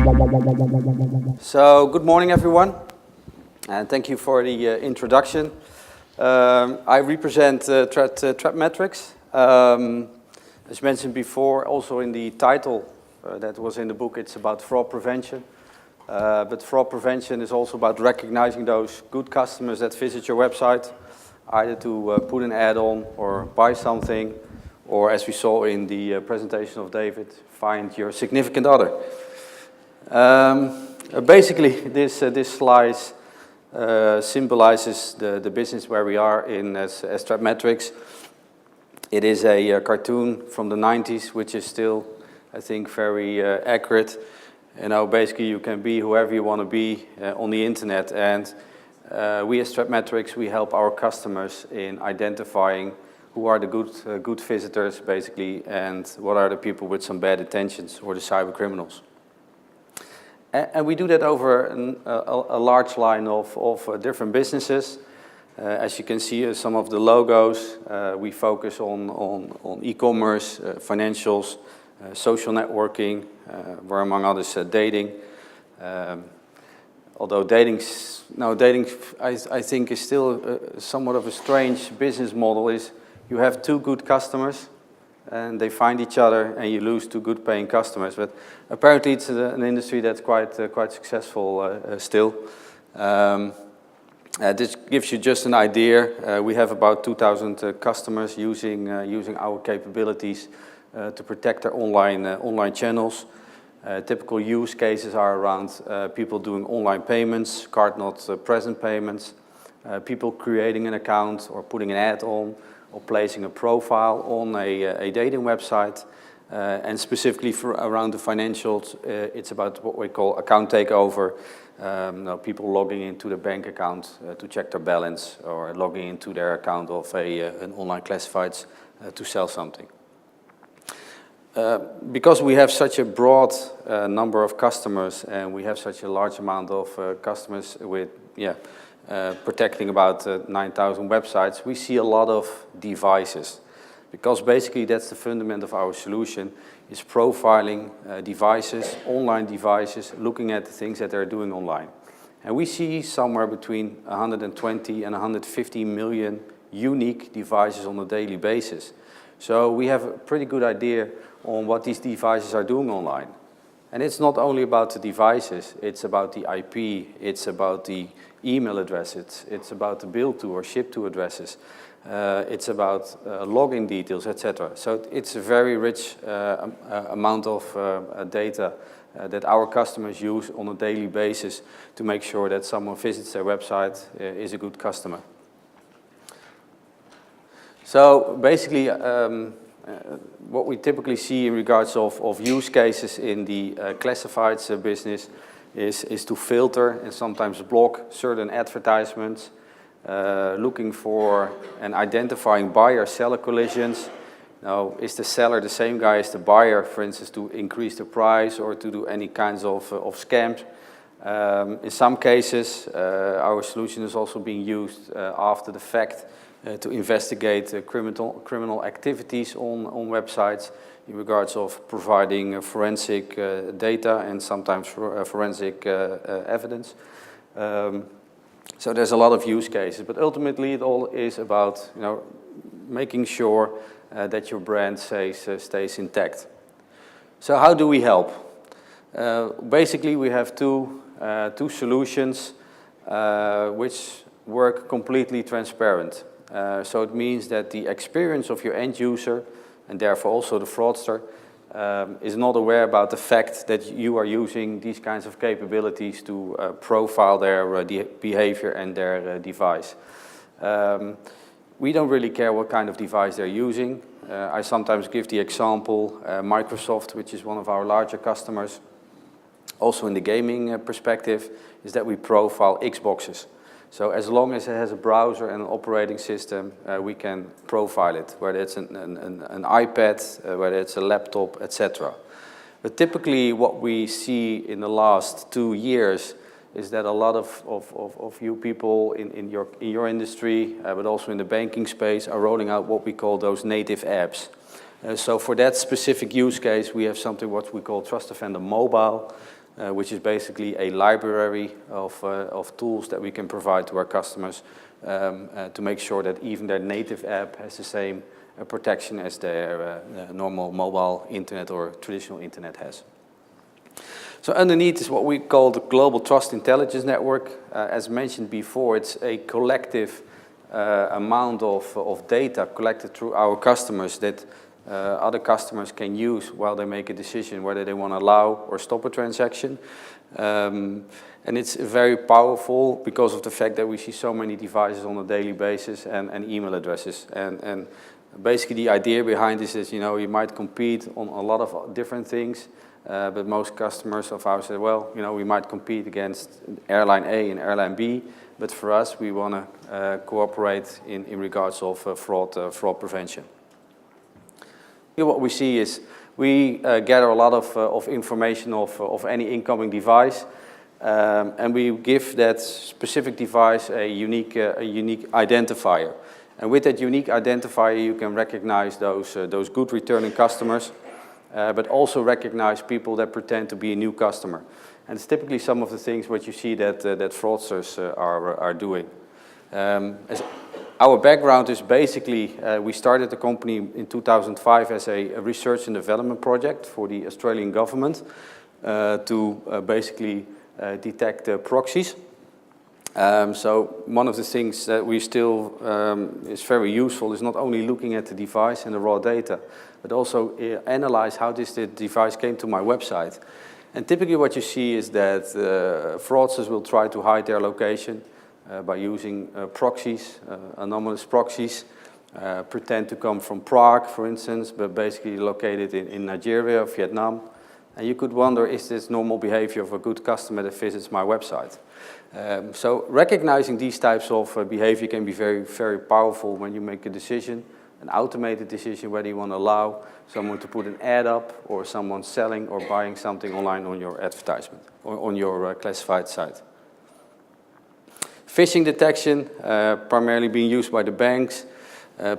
So, good morning everyone, and thank you for the introduction. I represent ThreatMetrix. As mentioned before, also in the title that was in the book, it's about fraud prevention. But fraud prevention is also about recognizing those good customers that visit your website, either to put an add-on or buy something, or as we saw in the presentation of David, find your significant other. Basically, this slide symbolizes the business where we are in as ThreatMetrix. It is a cartoon from the 90s, which is still, I think, very accurate. You know, basically, you can be whoever you want to be on the internet, and we as ThreatMetrix, we help our customers in identifying who are the good visitors, basically, and what are the people with some bad intentions, or the cyber criminals. And we do that over a large line of different businesses. As you can see, some of the logos, we focus on e-commerce, financials, social networking, where among others dating. Although dating, I think is still somewhat of a strange business model. Is you have two good customers, and they find each other, and you lose two good paying customers. But apparently it's an industry that's quite successful still. This gives you just an idea. We have about 2,000 customers using our capabilities to protect their online channels. Typical use cases are around people doing online payments, card not present payments, people creating an account or putting an ad-on, or placing a profile on a dating website, and specifically around the financials, it's about what we call account takeover. People logging into the bank account to check their balance, or logging into their account of an online classifieds to sell something. Because we have such a broad number of customers, and we have such a large amount of customers with, protecting about 9,000 websites, we see a lot of devices. Because basically that's the fundament of our solution, is profiling devices, online devices, looking at the things that they're doing online. And we see somewhere between 120 and 150 million unique devices on a daily basis. So we have a pretty good idea on what these devices are doing online. And it's not only about the devices, it's about the IP, it's about the email addresses, it's about the bill to or ship to addresses, it's about login details, etc. So it's a very rich amount of data that our customers use on a daily basis to make sure that someone visits their website is a good customer. So basically, what we typically see in regards of use cases in the classifieds business is to filter and sometimes block certain advertisements, looking for and identifying buyer-seller collisions. Now, is the seller the same guy as the buyer, for instance, to increase the price or to do any kinds of scams? In some cases, our solution is also being used after the fact to investigate criminal activities on websites in regards of providing forensic data and sometimes forensic evidence. So there's a lot of use cases, but ultimately it all is about making sure that your brand stays intact. So how do we help? Basically, we have two solutions which work completely transparent. So it means that the experience of your end user, and therefore also the fraudster, is not aware about the fact that you are using these kinds of capabilities to profile their behavior and their device. We don't really care what kind of device they're using. I sometimes give the example, Microsoft, which is one of our larger customers, also in the gaming perspective, is that we profile Xboxes. So as long as it has a browser and an operating system, we can profile it, whether it's an iPad, whether it's a laptop, etc. But typically what we see in the last 2 years is that a lot of you people in your industry, but also in the banking space, are rolling out what we call those native apps. So for that specific use case, we have something what we call Trust Defender Mobile, which is basically a library of tools that we can provide to our customers to make sure that even their native app has the same protection as their normal mobile internet or traditional internet has. So underneath is what we call the Global Trust Intelligence Network. As mentioned before, it's a collective amount of data collected through our customers that other customers can use while they make a decision whether they want to allow or stop a transaction. And it's very powerful because of the fact that we see so many devices on a daily basis and email addresses. And basically the idea behind this is, you might compete on a lot of different things, but most customers of ours say, well, we might compete against airline A and airline B, but for us, we want to cooperate in regards of fraud prevention. Here what we see is we gather a lot of information of any incoming device, and we give that specific device a unique identifier. And with that unique identifier, you can recognize those good returning customers, but also recognize people that pretend to be a new customer. And it's typically some of the things what you see that fraudsters are doing. Our background is basically, we started the company in 2005 as a research and development project for the Australian government to basically detect proxies. So one of the things that we still is very useful is not only looking at the device and the raw data, but also analyze how the device came to my website. And typically what you see is that fraudsters will try to hide their location by using proxies, anomalous proxies, pretend to come from Prague, for instance, but basically located in Nigeria or Vietnam. And you could wonder, is this normal behavior of a good customer that visits my website? So recognizing these types of behavior can be very, very powerful when you make a decision, an automated decision, whether you want to allow someone to put an ad up or someone selling or buying something online on your advertisement or on your classified site. Phishing detection, primarily being used by the banks.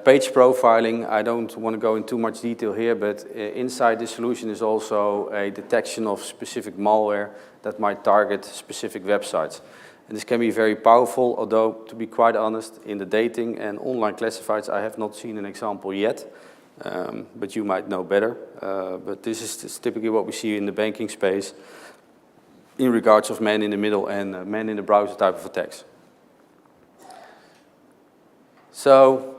Page profiling, I don't want to go into too much detail here, but inside the solution is also a detection of specific malware that might target specific websites. And this can be very powerful, although, to be quite honest, in the dating and online classifieds, I have not seen an example yet, but you might know better. But this is typically what we see in the banking space in regards of man in the middle and man in the browser type of attacks. So,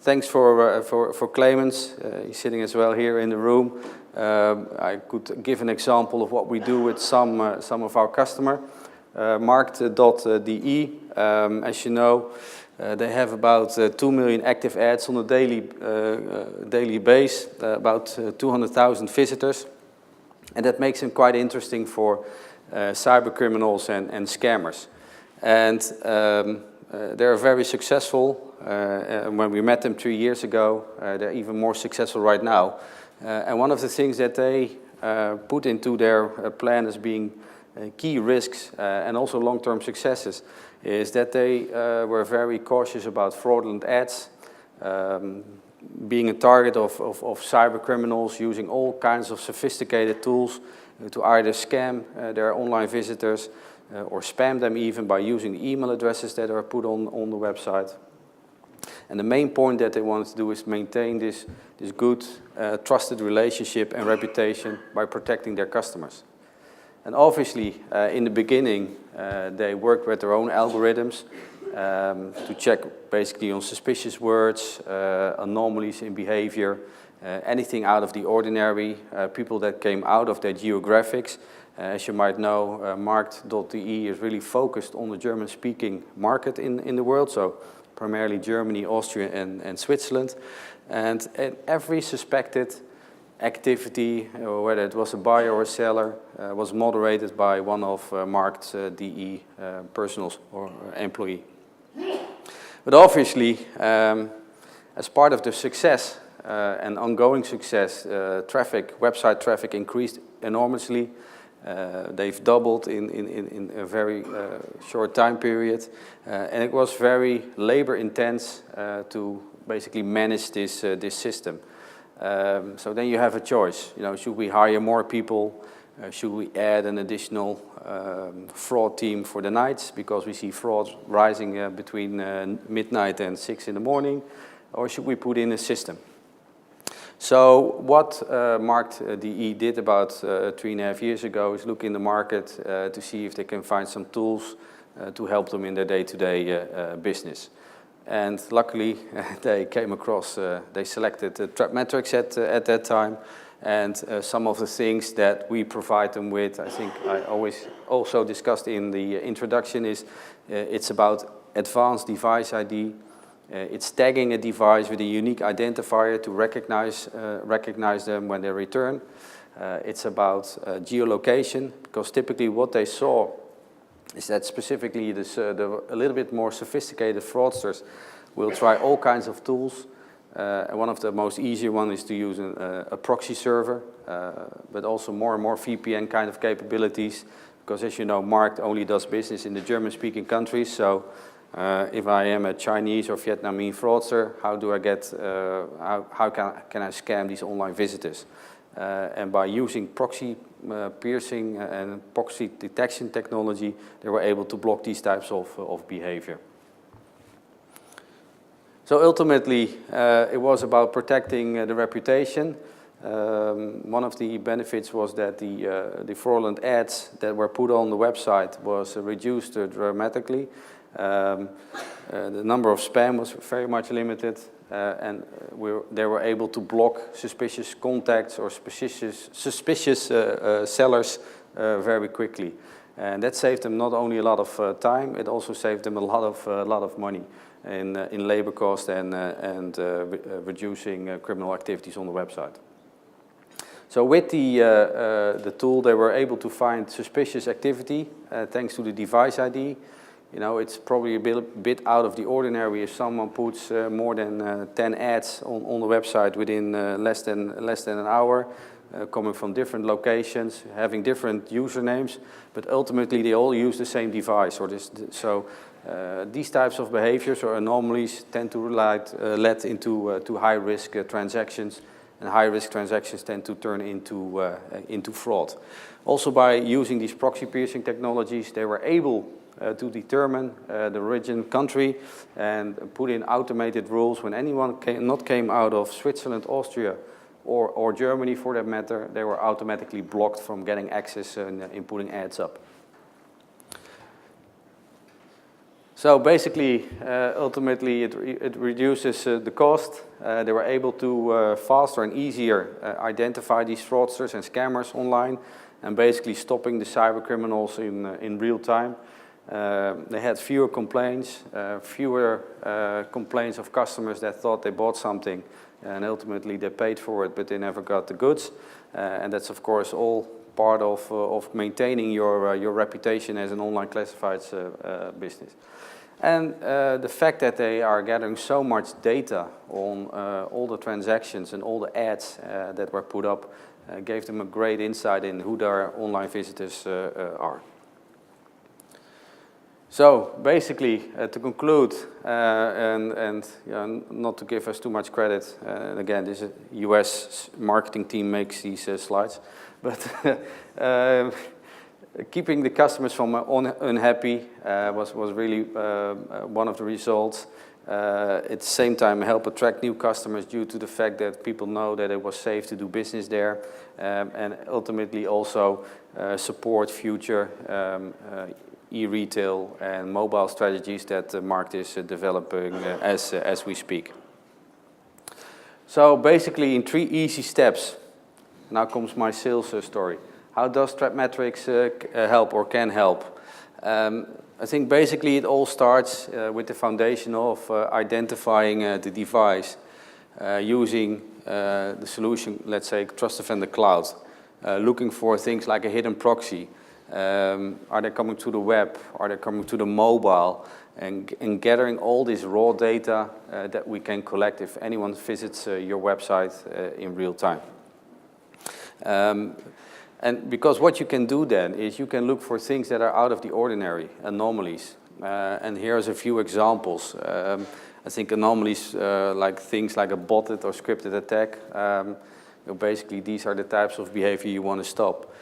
thanks for Clemens, he's sitting as well here in the room. I could give an example of what we do with some of our customer. Markt.de, as you know, they have about 2 million active ads on a daily base, about 200,000 visitors, and that makes them quite interesting for cyber criminals and scammers. And they're very successful. When we met them 3 years ago, they're even more successful right now. And one of the things that they put into their plan as being key risks and also long-term successes is that they were very cautious about fraudulent ads, being a target of cyber criminals, using all kinds of sophisticated tools to either scam their online visitors or spam them even by using the email addresses that are put on the website. And the main point that they wanted to do is maintain this good, trusted relationship and reputation by protecting their customers. And obviously, in the beginning, they worked with their own algorithms to check basically on suspicious words, anomalies in behavior, anything out of the ordinary, people that came out of their geographics. As you might know, Markt.de is really focused on the German-speaking market in the world, so primarily Germany, Austria, and Switzerland. And every suspected activity, whether it was a buyer or a seller, was moderated by one of Markt.de personals or employee. But obviously, as part of the success and ongoing success, website traffic increased enormously. They've doubled in a very short time period, and it was very labor intense to basically manage this system. So then you have a choice. Should we hire more people Should we add an additional fraud team for the nights because we see fraud rising between midnight and 6 in the morning? Or should we put in a system? So what Markt.de did about 3.5 years ago is look in the market to see if they can find some tools to help them in their day-to-day business. And luckily, they came across, they selected ThreatMetrix at that time. And some of the things that we provide them with, I think I always also discussed in the introduction, is it's about advanced device ID. It's tagging a device with a unique identifier to recognize them when they return. It's about geolocation, because typically what they saw is that specifically a little bit more sophisticated fraudsters will try all kinds of tools. One of the most easier one is to use a proxy server, but also more and more VPN kind of capabilities, because as you know, Markt only does business in the German-speaking countries. So if I am a Chinese or Vietnamese fraudster, how do I get, how can I scam these online visitors? And by using proxy piercing and proxy detection technology, they were able to block these types of behavior. So ultimately, it was about protecting the reputation. One of the benefits was that the fraudulent ads that were put on the website was reduced dramatically. The number of spam was very much limited, and they were able to block suspicious contacts or suspicious sellers very quickly. And that saved them not only a lot of time, it also saved them a lot of money in labor cost and reducing criminal activities on the website. So with the tool, they were able to find suspicious activity thanks to the device ID. You know, it's probably a bit out of the ordinary if someone puts more than 10 ads on the website within less than an hour, coming from different locations, having different usernames, but ultimately they all use the same device. These types of behaviors or anomalies tend to lead into high-risk transactions, and high-risk transactions tend to turn into fraud. Also, by using these proxy piercing technologies, they were able to determine the origin country and put in automated rules. When anyone came out of Switzerland, Austria, or Germany for that matter, they were automatically blocked from getting access in putting ads up. So basically, ultimately, it reduces the cost. They were able to faster and easier identify these fraudsters and scammers online, and basically stopping the cyber criminals in real time. They had fewer complaints, complaints of customers that thought they bought something, and ultimately they paid for it, but they never got the goods. And that's of course all part of maintaining your reputation as an online classifieds business. And the fact that they are gathering so much data on all the transactions and all the ads that were put up gave them a great insight in who their online visitors are. So basically, to conclude, and not to give us too much credit, and again, this is US marketing team makes these slides, but keeping the customers from unhappy was really one of the results. At the same time, help attract new customers due to the fact that people know that it was safe to do business there, and ultimately also support future e-retail and mobile strategies that Markt is developing as we speak. So basically in 3 easy steps, now comes my sales story. How does ThreatMetrix help or can help? I think basically it all starts with the foundation of identifying the device using the solution, let's say Trust Defender Cloud, looking for things like a hidden proxy. Are they coming to the web? Are they coming to the mobile? And gathering all this raw data that we can collect if anyone visits your website in real time. And because what you can do then is you can look for things that are out of the ordinary, anomalies. And here's a few examples. I think anomalies like things like a botted or scripted attack. Basically, these are the types of behavior you want to stop.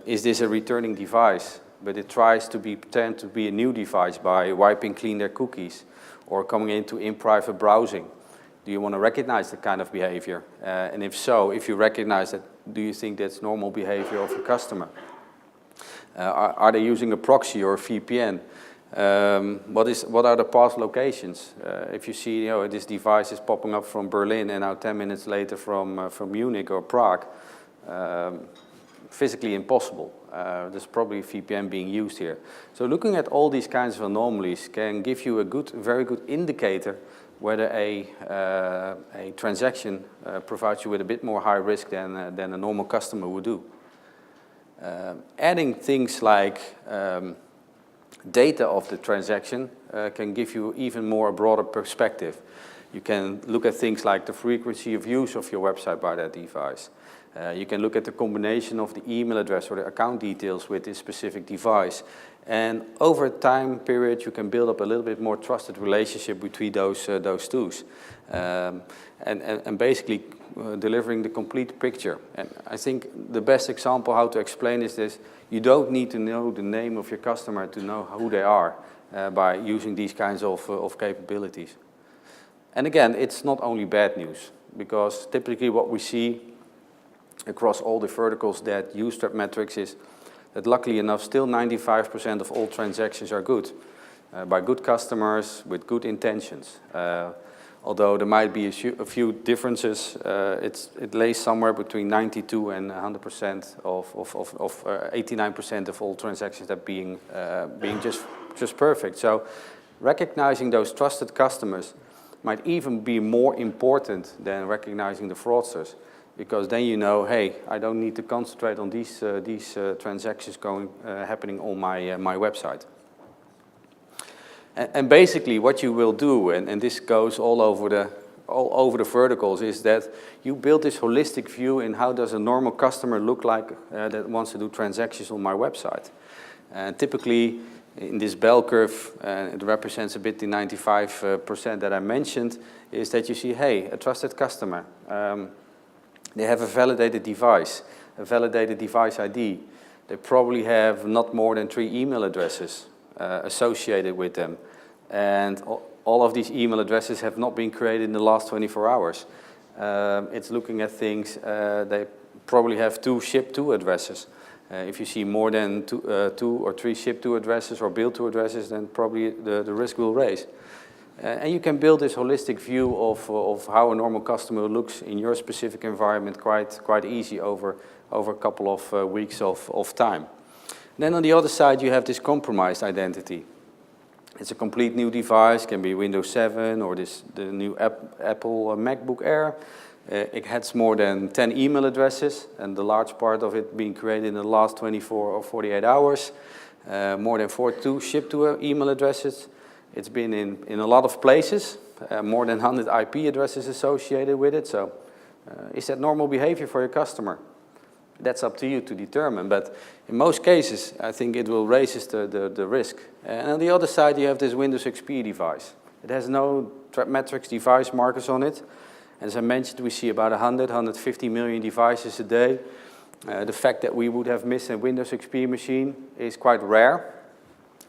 Is this a returning device? But it tries to pretend to be a new device by wiping clean their cookies or coming into in-private browsing. Do you want to recognize that kind of behavior? And if so, if you recognize that, do you think that's normal behavior of your customer? Are they using a proxy or a VPN? What are the past locations? If you see, this device is popping up from Berlin and now 10 minutes later from Munich or Prague, physically impossible. There's probably a VPN being used here. So looking at all these kinds of anomalies can give you a very good indicator whether a transaction provides you with a bit more high risk than a normal customer would do. Adding things like data of the transaction can give you even more a broader perspective. You can look at things like the frequency of use of your website by that device. You can look at the combination of the email address or the account details with this specific device. And over a time period, you can build up a little bit more trusted relationship between those two. And basically delivering the complete picture. And I think the best example how to explain is this: you don't need to know the name of your customer to know who they are by using these kinds of capabilities. And again, it's not only bad news, because typically what we see across all the verticals that use ThreatMetrix is that luckily enough, still 95% of all transactions are good, by good customers with good intentions. Although there might be a few differences, it lays somewhere between 92 and 100% of 89% of all transactions that being just perfect. So recognizing those trusted customers might even be more important than recognizing the fraudsters, because then you know, hey, I don't need to concentrate on these transactions happening on my website. And basically what you will do, and this goes all over the verticals, is that you build this holistic view in how does a normal customer look like that wants to do transactions on my website. And typically in this bell curve, it represents a bit the 95% that I mentioned, is that you see, hey, a trusted customer. They have a validated device ID. They probably have not more than 3 email addresses associated with them. And all of these email addresses have not been created in the last 24 hours. It's looking at things, they probably have 2 ship-to addresses. If you see more than 2 or 3 ship-to addresses or build-to addresses, then probably the risk will raise. And you can build this holistic view of how a normal customer looks in your specific environment quite easy over a couple of weeks of time. Then on the other side, you have this compromised identity. It's a complete new device, can be Windows 7 or the new Apple MacBook Air. It has more than 10 email addresses, and the large part of it being created in the last 24 or 48 hours. More than 42 ship-to email addresses. It's been in a lot of places, more than 100 IP addresses associated with it. So is that normal behavior for your customer? That's up to you to determine. But in most cases, I think it will raise the risk. And on the other side, you have this Windows XP device. It has no ThreatMetrix device markers on it. As I mentioned, we see about 150 million devices a day. The fact that we would have missed a Windows XP machine is quite rare.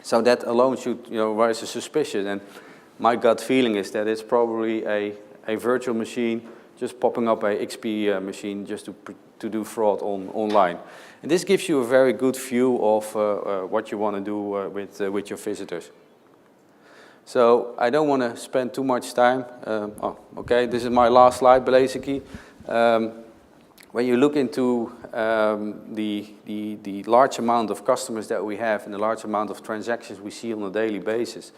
So that alone should raise a suspicion. And my gut feeling is that it's probably a virtual machine just popping up a XP machine just to do fraud online. And this gives you a very good view of what you want to do with your visitors. So I don't want to spend too much time. Okay, this is my last slide, basically. When you look into the large amount of customers that we have and the large amount of transactions we see on a daily basis,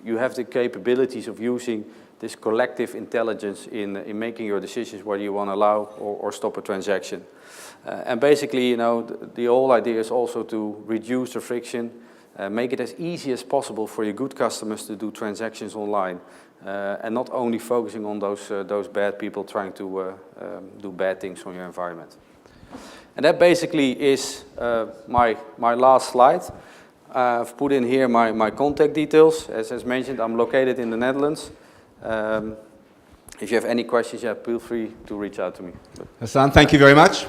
you have the capabilities of using this collective intelligence in making your decisions whether you want to allow or stop a transaction. And basically, the whole idea is also to reduce the friction, make it as easy as possible for your good customers to do transactions online. And not only focusing on those bad people trying to do bad things on your environment. And that basically is my last slide. I've put in here my contact details. As mentioned, I'm located in the Netherlands. If you have any questions, feel free to reach out to me. Hassan, thank you very much.